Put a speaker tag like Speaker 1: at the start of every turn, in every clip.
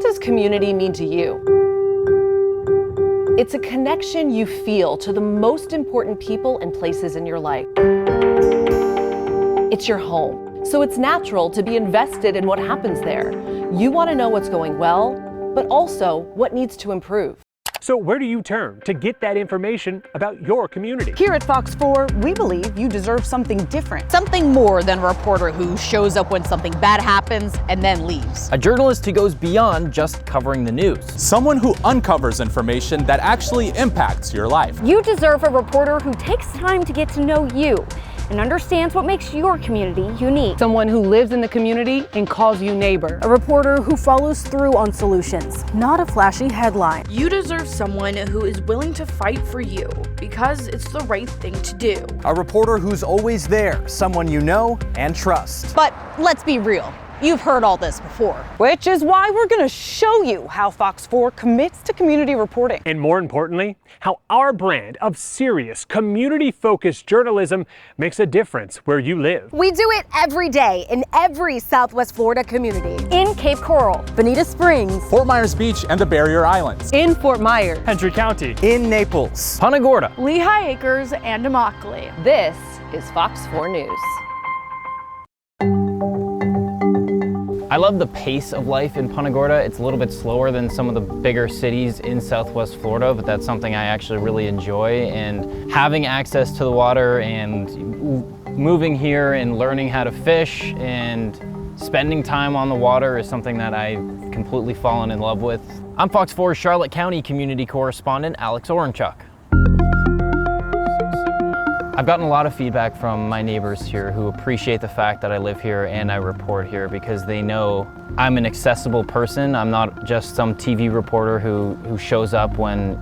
Speaker 1: What does community mean to you? It's a connection you feel to the most important people and places in your life. It's your home, so it's natural to be invested in what happens there. You want to know what's going well, but also what needs to improve.
Speaker 2: So where do you turn to get that information about your community?
Speaker 3: Here at Fox 4, we believe you deserve something different.
Speaker 4: Something more than a reporter who shows up when something bad happens and then leaves.
Speaker 5: A journalist who goes beyond just covering the news.
Speaker 6: Someone who uncovers information that actually impacts your life.
Speaker 7: You deserve a reporter who takes time to get to know you and understands what makes your community unique.
Speaker 1: Someone who lives in the community and calls you neighbor.
Speaker 3: A reporter who follows through on solutions, not a flashy headline.
Speaker 8: You deserve someone who is willing to fight for you because it's the right thing to do.
Speaker 9: A reporter who's always there, someone you know and trust.
Speaker 4: But let's be real. You've heard all this before.
Speaker 3: Which is why we're going to show you how Fox 4 commits to community reporting.
Speaker 2: And more importantly, how our brand of serious, community-focused journalism makes a difference where you live.
Speaker 10: We do it every day in every Southwest Florida community.
Speaker 7: In Cape Coral,
Speaker 3: Bonita Springs,
Speaker 6: Fort Myers Beach and the Barrier Islands.
Speaker 1: In Fort Myers,
Speaker 2: Hendry County,
Speaker 9: In Naples,
Speaker 5: Punta Gorda,
Speaker 8: Lehigh Acres, and Immokalee.
Speaker 1: this is Fox 4 News.
Speaker 5: I love the pace of life in Punta Gorda. It's a little bit slower than some of the bigger cities in Southwest Florida, but that's something I actually really enjoy. And having access to the water and moving here and learning how to fish and spending time on the water is something that I've completely fallen in love with. I'm Fox 4 Charlotte County community correspondent Alex Orenchuk. I've gotten a lot of feedback from my neighbors here who appreciate the fact that I live here and I report here because they know I'm an accessible person. I'm not just some TV reporter who shows up when,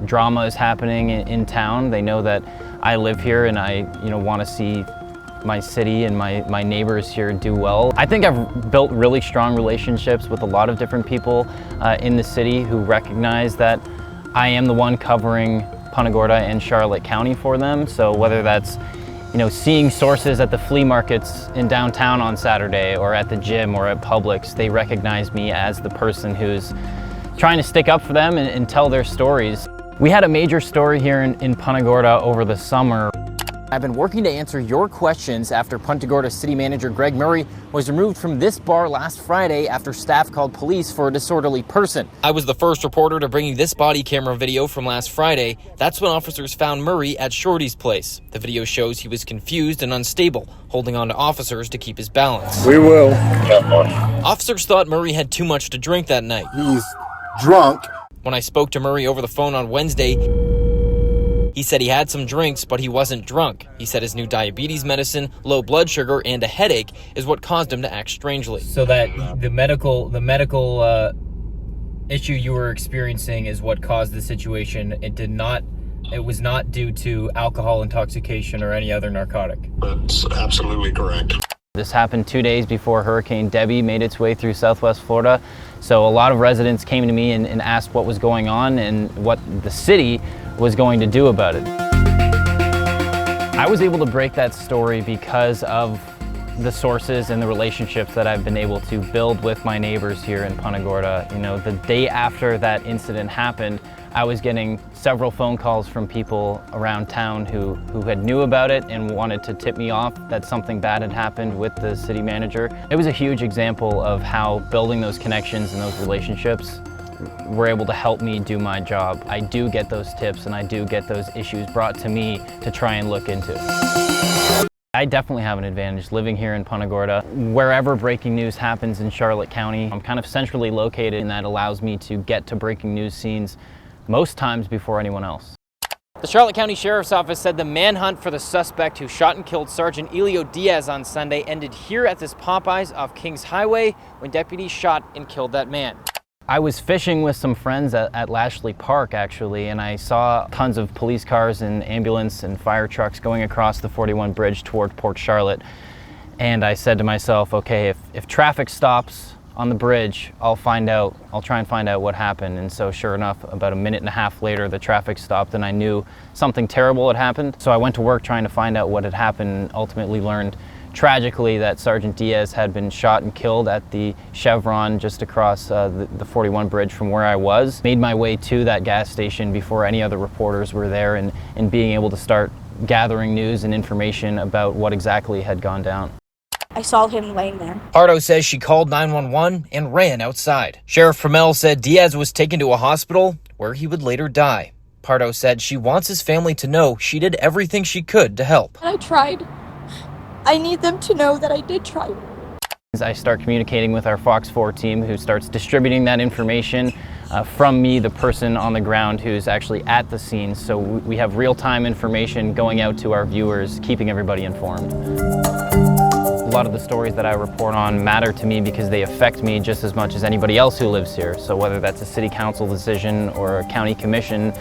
Speaker 5: drama is happening in town. They know that I live here and I, want to see my city and my neighbors here do well. I think I've built really strong relationships with a lot of different people in the city who recognize that I am the one covering Punta Gorda and Charlotte County for them. So whether that's, seeing sources at the flea markets in downtown on Saturday or at the gym or at Publix, they recognize me as the person who's trying to stick up for them and tell their stories. We had a major story here in Punta Gorda over the summer. I've been working to answer your questions after Punta Gorda City Manager Greg Murray was removed from this bar last Friday after staff called police for a disorderly person. I was the first reporter to bring this body camera video from last Friday. That's when officers found Murray at Shorty's place. The video shows he was confused and unstable, holding on to officers to keep his balance.
Speaker 11: We will.
Speaker 5: Officers thought Murray had too much to drink that night.
Speaker 11: He's drunk.
Speaker 5: When I spoke to Murray over the phone on Wednesday, he said he had some drinks, but he wasn't drunk. He said his new diabetes medicine, low blood sugar, and a headache is what caused him to act strangely. So that the medical issue you were experiencing is what caused the situation. It was not due to alcohol intoxication or any other narcotic.
Speaker 11: That's absolutely correct.
Speaker 5: This happened 2 days before Hurricane Debbie made its way through Southwest Florida. So a lot of residents came to me and asked what was going on and what the city was going to do about it. I was able to break that story because of the sources and the relationships that I've been able to build with my neighbors here in Punta Gorda. The day after that incident happened, I was getting several phone calls from people around town who had knew about it and wanted to tip me off that something bad had happened with the city manager. It was a huge example of how building those connections and those relationships were able to help me do my job. I do get those tips and I do get those issues brought to me to try and look into. I definitely have an advantage living here in Punta Gorda. Wherever breaking news happens in Charlotte County, I'm kind of centrally located, and that allows me to get to breaking news scenes most times before anyone else. The Charlotte County Sheriff's Office said the manhunt for the suspect who shot and killed Sergeant Elio Diaz on Sunday ended here at this Popeyes off Kings Highway when deputies shot and killed that man. I was fishing with some friends at Lashley Park, actually, and I saw tons of police cars and ambulance and fire trucks going across the 41 bridge toward Port Charlotte. And I said to myself, okay, if traffic stops on the bridge, I'll try and find out what happened. And so sure enough, about a minute and a half later, the traffic stopped and I knew something terrible had happened. So I went to work trying to find out what had happened and ultimately learned tragically that Sergeant Diaz had been shot and killed at the Chevron just across the 41 bridge from where I was. Made my way to that gas station before any other reporters were there, and being able to start gathering news and information about what exactly had gone down.
Speaker 12: I saw him laying there.
Speaker 13: Pardo says she called 911 and ran outside. Sheriff Fromell said Diaz was taken to a hospital where he would later die. Pardo said she wants his family to know she did everything she could to help.
Speaker 12: I tried. I need them to know that I did try.
Speaker 5: I start communicating with our Fox 4 team, who starts distributing that information from me, the person on the ground who's actually at the scene. So we have real-time information going out to our viewers, keeping everybody informed. A lot of the stories that I report on matter to me because they affect me just as much as anybody else who lives here. So whether that's a city council decision or a county commission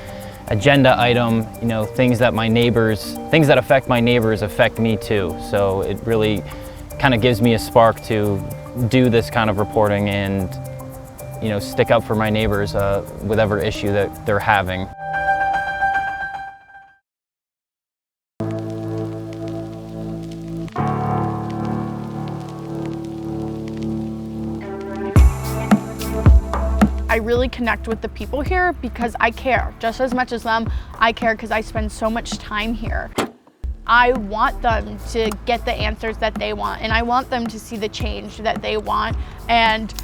Speaker 5: agenda item, you know, things that affect my neighbors affect me too. So it really kind of gives me a spark to do this kind of reporting and, you know, stick up for my neighbors with whatever issue that they're having.
Speaker 8: I really connect with the people here because I care just as much as them. I care because I spend so much time here. I want them to get the answers that they want, and I want them to see the change that they want. And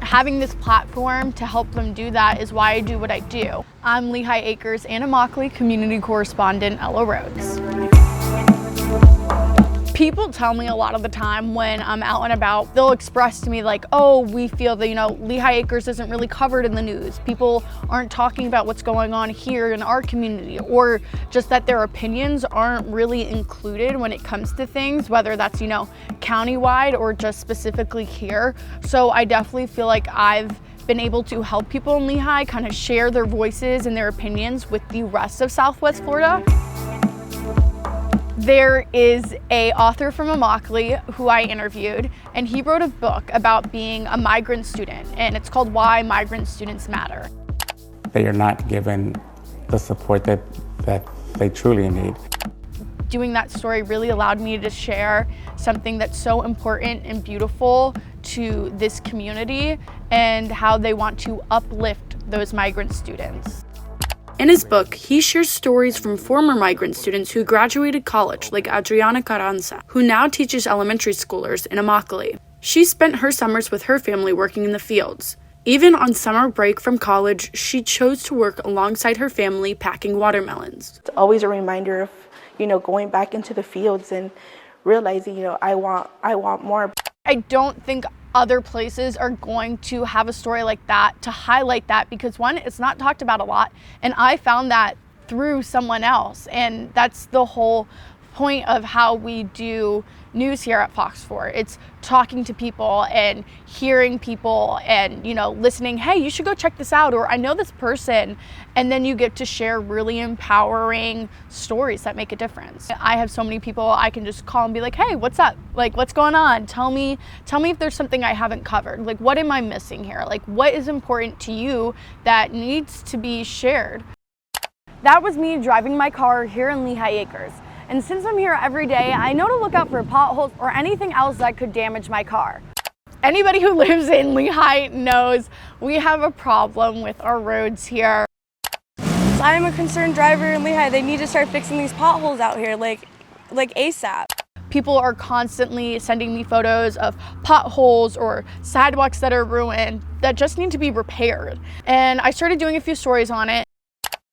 Speaker 8: having this platform to help them do that is why I do what I do. I'm Lehigh Acres and Immokalee community correspondent Ella Rhodes. People tell me a lot of the time when I'm out and about, they'll express to me like, oh, we feel that, you know, Lehigh Acres isn't really covered in the news. People aren't talking about what's going on here in our community, or just that their opinions aren't really included when it comes to things, whether that's, you know, countywide or just specifically here. So I definitely feel like I've been able to help people in Lehigh kind of share their voices and their opinions with the rest of Southwest Florida. There is an author from Immokalee who I interviewed, and he wrote a book about being a migrant student, and it's called Why Migrant Students Matter.
Speaker 14: They are not given the support that they truly need.
Speaker 8: Doing that story really allowed me to share something that's so important and beautiful to this community and how they want to uplift those migrant students.
Speaker 15: In his book, he shares stories from former migrant students who graduated college, like Adriana Carranza, who now teaches elementary schoolers in Immokalee. She spent her summers with her family working in the fields. Even on summer break from college, she chose to work alongside her family packing watermelons.
Speaker 16: It's always a reminder of, you know, going back into the fields and realizing, you know, I want more.
Speaker 8: I don't think other places are going to have a story like that to highlight that, because one, it's not talked about a lot, and I found that through someone else, and that's the whole point of how we do news here at Fox 4. It's talking to people and hearing people and, you know, listening, hey, you should go check this out, or I know this person, and then you get to share really empowering stories that make a difference. I have so many people I can just call and be like, hey, what's up? Like, what's going on? Tell me if there's something I haven't covered. Like, what am I missing here? Like, what is important to you that needs to be shared?
Speaker 7: That was me driving my car here in Lehigh Acres. And since I'm here every day, I know to look out for potholes or anything else that could damage my car.
Speaker 8: Anybody who lives in Lehigh knows we have a problem with our roads here.
Speaker 17: I am a concerned driver in Lehigh. They need to start fixing these potholes out here, like ASAP.
Speaker 8: People are constantly sending me photos of potholes or sidewalks that are ruined that just need to be repaired. And I started doing a few stories on it.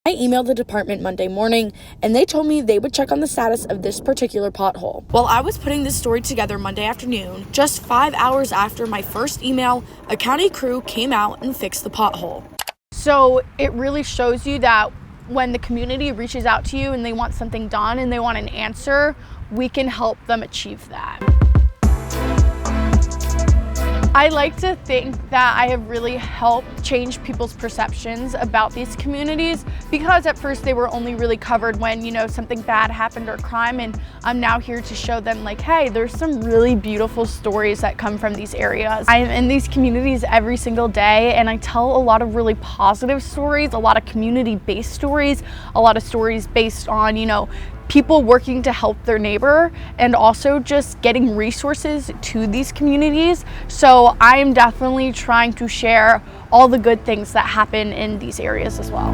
Speaker 15: I emailed the department Monday morning, and they told me they would check on the status of this particular pothole. While I was putting this story together Monday afternoon, just 5 hours after my first email, a county crew came out and fixed the pothole.
Speaker 8: So it really shows you that when the community reaches out to you and they want something done and they want an answer, we can help them achieve that. I like to think that I have really helped change people's perceptions about these communities, because at first they were only really covered when, you know, something bad happened or crime, and I'm now here to show them like, hey, there's some really beautiful stories that come from these areas. I am in these communities every single day, and I tell a lot of really positive stories, a lot of community-based stories, a lot of stories based on, you know, people working to help their neighbor and also just getting resources to these communities. So I am definitely trying to share all the good things that happen in these areas as well.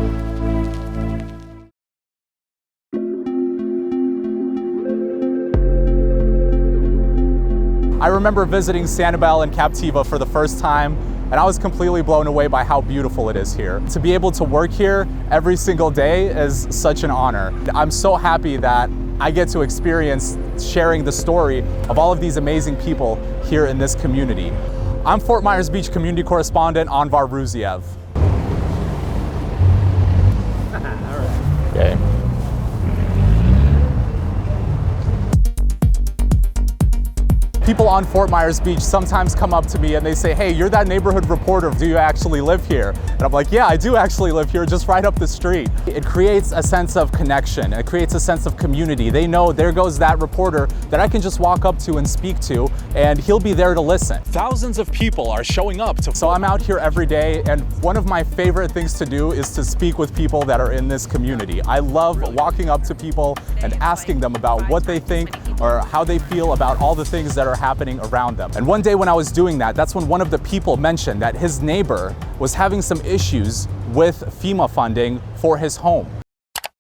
Speaker 6: I remember visiting Sanibel and Captiva for the first time, and I was completely blown away by how beautiful it is here. To be able to work here every single day is such an honor. I'm so happy that I get to experience sharing the story of all of these amazing people here in this community. I'm Fort Myers Beach community correspondent Anvar Ruziev. Okay. People on Fort Myers Beach sometimes come up to me and they say, hey, you're that neighborhood reporter, do you actually live here? And I'm like, yeah, I do actually live here, just right up the street. It creates a sense of connection, it creates a sense of community. They know there goes that reporter that I can just walk up to and speak to, and he'll be there to listen. Thousands of people are showing up. So I'm out here every day, and one of my favorite things to do is to speak with people that are in this community. I love walking up to people and asking them about what they think or how they feel about all the things that are happening around them. And one day when I was doing that, that's when one of the people mentioned that his neighbor was having some issues with FEMA funding for his home.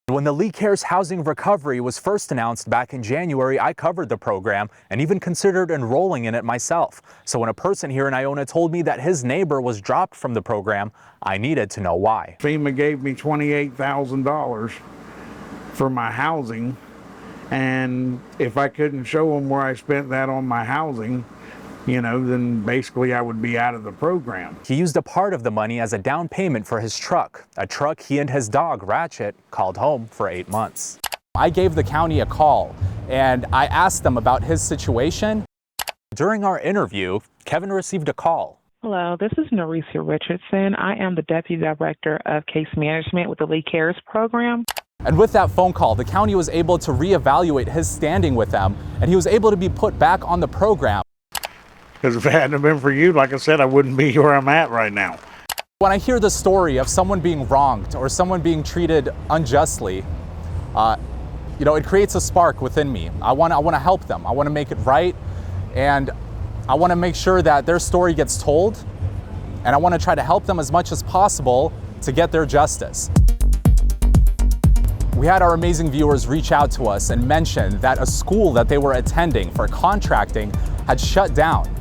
Speaker 6: When the Lee Cares Housing Recovery was first announced back in January, I covered the program and even considered enrolling in it myself. So when a person here in Iona told me that his neighbor was dropped from the program, I needed to know why.
Speaker 18: FEMA gave me $28,000 for my housing, and if I couldn't show them where I spent that on my housing, you know, then basically I would be out of the program.
Speaker 6: He used a part of the money as a down payment for his truck, a truck he and his dog, Ratchet, called home for 8 months. I gave the county a call and I asked them about his situation. During our interview, Kevin received a call.
Speaker 19: Hello, this is Norisa Richardson. I am the Deputy Director of Case Management with the Lee Cares program.
Speaker 6: And with that phone call, the county was able to reevaluate his standing with them, and he was able to be put back on the program.
Speaker 18: Because if it hadn't been for you, like I said, I wouldn't be where I'm at right now.
Speaker 6: When I hear the story of someone being wronged or someone being treated unjustly, you know, it creates a spark within me. I want to help them. I want to make it right, and I want to make sure that their story gets told, and I want to try to help them as much as possible to get their justice. We had our amazing viewers reach out to us and mention that a school that they were attending for contracting had shut down.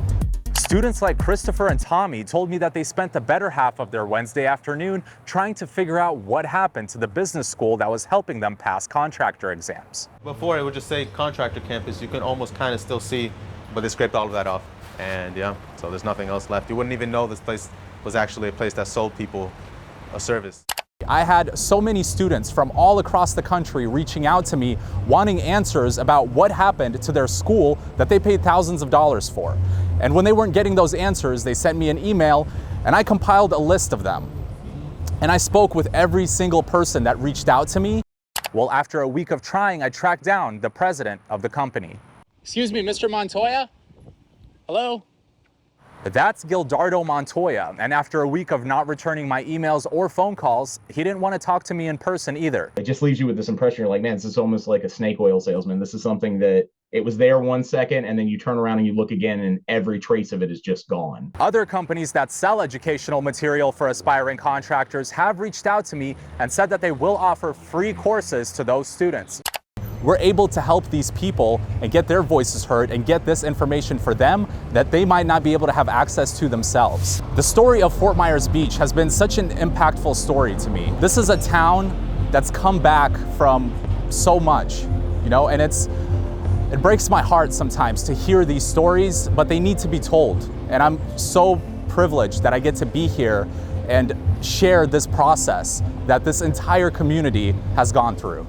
Speaker 6: Students like Christopher and Tommy told me that they spent the better half of their Wednesday afternoon trying to figure out what happened to the business school that was helping them pass contractor exams.
Speaker 20: Before it would just say contractor campus, you can almost kind of still see, but they scraped all of that off. And yeah, so there's nothing else left. You wouldn't even know this place was actually a place that sold people a service.
Speaker 6: I had so many students from all across the country reaching out to me wanting answers about what happened to their school that they paid thousands of dollars for. And when they weren't getting those answers, they sent me an email and I compiled a list of them. And I spoke with every single person that reached out to me. Well, after a week of trying, I tracked down the president of the company.
Speaker 21: Excuse me, Mr. Montoya? Hello?
Speaker 6: That's Gildardo Montoya, and after a week of not returning my emails or phone calls, he didn't want to talk to me in person either.
Speaker 22: It just leaves you with this impression, you're like, man, this is almost like a snake oil salesman. This is something that it was there 1 second, and then you turn around and you look again, and every trace of it is just gone.
Speaker 6: Other companies that sell educational material for aspiring contractors have reached out to me and said that they will offer free courses to those students. We're able to help these people and get their voices heard and get this information for them that they might not be able to have access to themselves. The story of Fort Myers Beach has been such an impactful story to me. This is a town that's come back from so much, you know, and it breaks my heart sometimes to hear these stories, but they need to be told. And I'm so privileged that I get to be here and share this process that this entire community has gone through.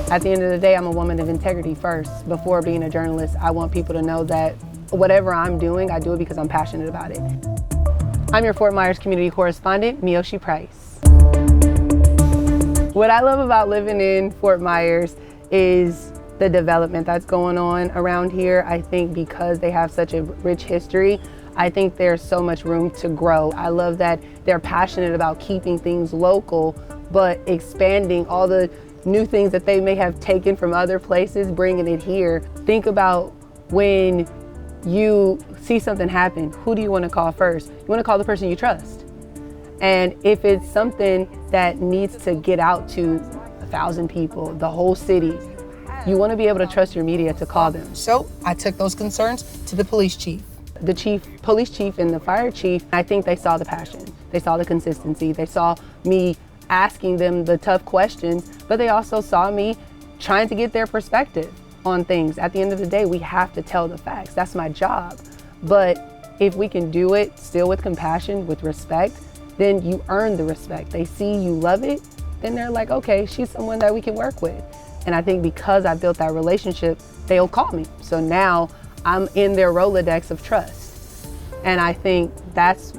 Speaker 23: At the end of the day, I'm a woman of integrity first. Before being a journalist, I want people to know that whatever I'm doing, I do it because I'm passionate about it. I'm your Fort Myers community correspondent, Miyoshi Price. What I love about living in Fort Myers is the development that's going on around here. I think because they have such a rich history, I think there's so much room to grow. I love that they're passionate about keeping things local, but expanding all the new things that they may have taken from other places, bringing it here. Think about when you see something happen, who do you want to call first? You want to call the person you trust. And if it's something that needs to get out to 1,000 people, the whole city, you want to be able to trust your media to call them.
Speaker 3: So I took those concerns to the police chief.
Speaker 23: The police chief and the fire chief, I think they saw the passion. They saw the consistency. They saw me asking them the tough questions, but they also saw me trying to get their perspective on things. At the end of the day, we have to tell the facts. That's my job. But if we can do it still with compassion, with respect, then you earn the respect. They see you love it, then they're like, okay, she's someone that we can work with. And I think because I built that relationship, they'll call me. So now I'm in their Rolodex of trust. And I think that's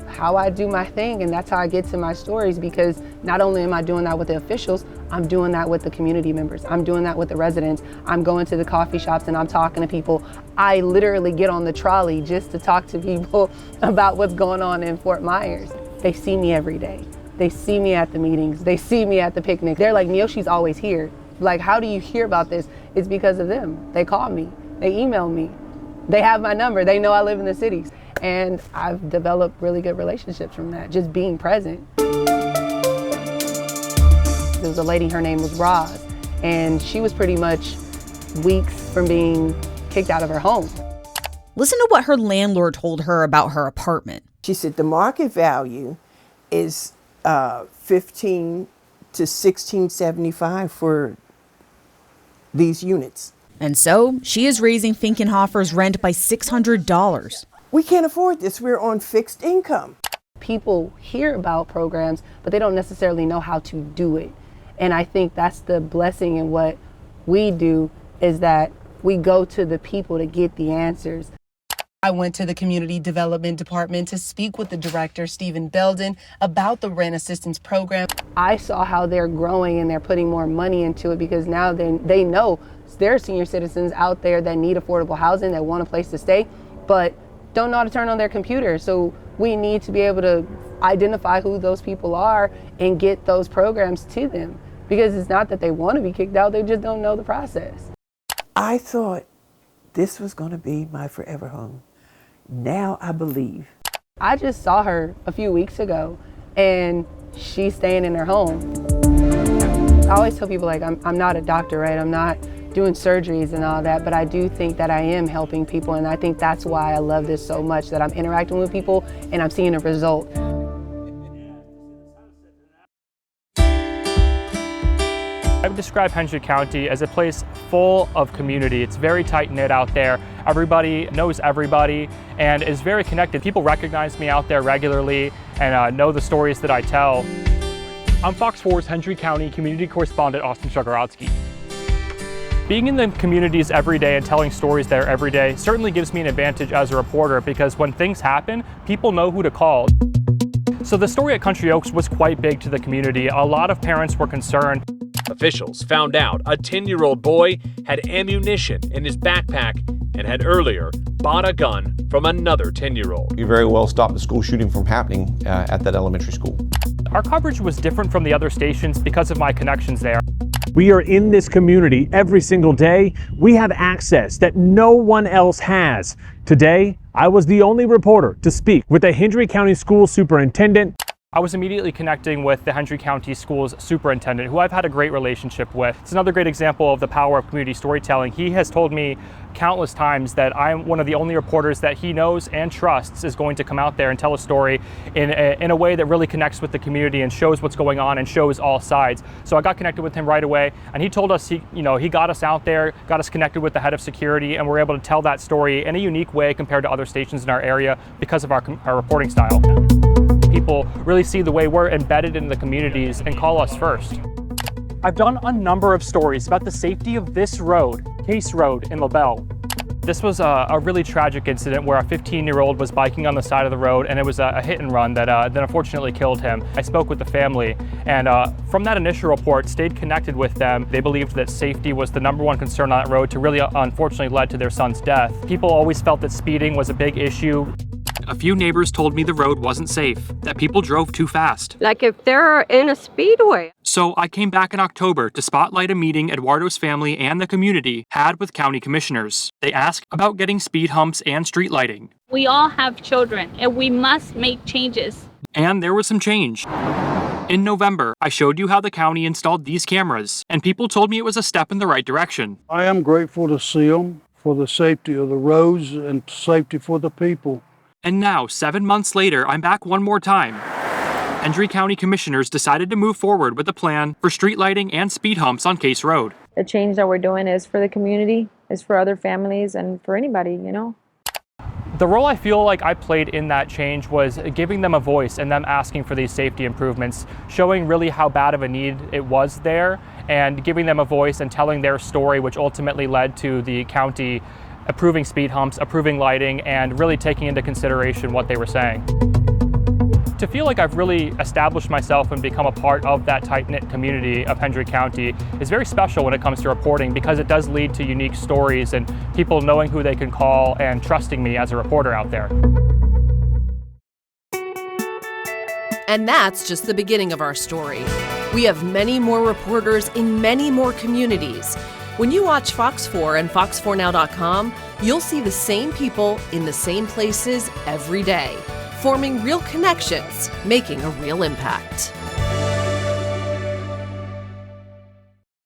Speaker 23: how I do my thing, and that's how I get to my stories, because not only am I doing that with the officials, I'm doing that with the community members. I'm doing that with the residents. I'm going to the coffee shops and I'm talking to people. I literally get on the trolley just to talk to people about what's going on in Fort Myers. They see me every day. They see me at the meetings. They see me at the picnic. They're like, Neoshi's always here. Like, how do you hear about this? It's because of them. They call me. They email me. They have my number. They know I live in the cities. And I've developed really good relationships from that, just being present. There was a lady, her name was Roz, and she was pretty much weeks from being kicked out of her home.
Speaker 4: Listen to what her landlord told her about her apartment.
Speaker 10: She said the market value is $15 to $16.75 for these units.
Speaker 4: And so she is raising Finkenhofer's rent by $600.
Speaker 10: We can't afford this. We're on fixed income.
Speaker 23: People hear about programs, but they don't necessarily know how to do it. And I think that's the blessing in what we do, is that we go to the people to get the answers.
Speaker 3: I went to the Community Development Department to speak with the director, Stephen Belden, about the rent assistance program.
Speaker 23: I saw how they're growing and they're putting more money into it, because now they know there are senior citizens out there that need affordable housing, that want a place to stay, but don't know how to turn on their computer. So we need to be able to identify who those people are and get those programs to them, because it's not that they want to be kicked out, they just don't know the process.
Speaker 24: I thought this was going to be my forever home. Now I believe.
Speaker 23: I just saw her a few weeks ago and she's staying in her home. I always tell people, like, I'm not a doctor, right? I'm not doing surgeries and all that, but I do think that I am helping people, and I think that's why I love this so much, that I'm interacting with people and I'm seeing a result.
Speaker 25: I would describe Hendry County as a place full of community. It's very tight-knit out there. Everybody knows everybody and is very connected. People recognize me out there regularly and know the stories that I tell. I'm Fox 4's Hendry County community correspondent Austin Shagarotsky. Being in the communities every day and telling stories there every day certainly gives me an advantage as a reporter, because when things happen, people know who to call. So the story at Country Oaks was quite big to the community. A lot of parents were concerned.
Speaker 26: Officials found out a 10-year-old boy had ammunition in his backpack and had earlier bought a gun from another 10-year-old.
Speaker 27: You very well stopped the school shooting from happening at that elementary school.
Speaker 25: Our coverage was different from the other stations because of my connections there.
Speaker 2: We are in this community every single day. We have access that no one else has. Today, I was the only reporter to speak with the Hendry County School Superintendent.
Speaker 25: I was immediately connecting with the Hendry County Schools Superintendent, who I've had a great relationship with. It's another great example of the power of community storytelling. He has told me countless times that I'm one of the only reporters that he knows and trusts is going to come out there and tell a story in a way that really connects with the community and shows what's going on and shows all sides. So I got connected with him right away, and he told us he got us out there, got us connected with the head of security, and we're able to tell that story in a unique way compared to other stations in our area because of our reporting style. People really see the way we're embedded in the communities and call us first. I've done a number of stories about the safety of this road, Case Road in LaBelle. This was a really tragic incident where a 15-year-old was biking on the side of the road, and it was a hit and run that unfortunately killed him. I spoke with the family, and from that initial report, stayed connected with them. They believed that safety was the #1 concern on that road to really unfortunately led to their son's death. People always felt that speeding was a big issue.
Speaker 1: A few neighbors told me the road wasn't safe, that people drove too fast.
Speaker 5: Like if they're in a speedway.
Speaker 1: So I came back in October to spotlight a meeting Eduardo's family and the community had with county commissioners. They asked about getting speed humps and street lighting.
Speaker 9: We all have children, and we must make changes.
Speaker 1: And there was some change. In November, I showed you how the county installed these cameras, and people told me it was a step in the right direction.
Speaker 11: I am grateful to see them for the safety of the roads and safety for the people.
Speaker 1: And now, 7 months later, I'm back one more time. Hendry County Commissioners decided to move forward with a plan for street lighting and speed humps on Case Road.
Speaker 5: The change that we're doing is for the community, is for other families, and for anybody, you know.
Speaker 25: The role I feel like I played in that change was giving them a voice and them asking for these safety improvements, showing really how bad of a need it was there, and giving them a voice and telling their story, which ultimately led to the county approving speed humps, approving lighting, and really taking into consideration what they were saying. To feel like I've really established myself and become a part of that tight-knit community of Hendry County is very special when it comes to reporting, because it does lead to unique stories and people knowing who they can call and trusting me as a reporter out there.
Speaker 12: And that's just the beginning of our story. We have many more reporters in many more communities. When you watch Fox 4 and fox4now.com, you'll see the same people in the same places every day, forming real connections, making a real impact.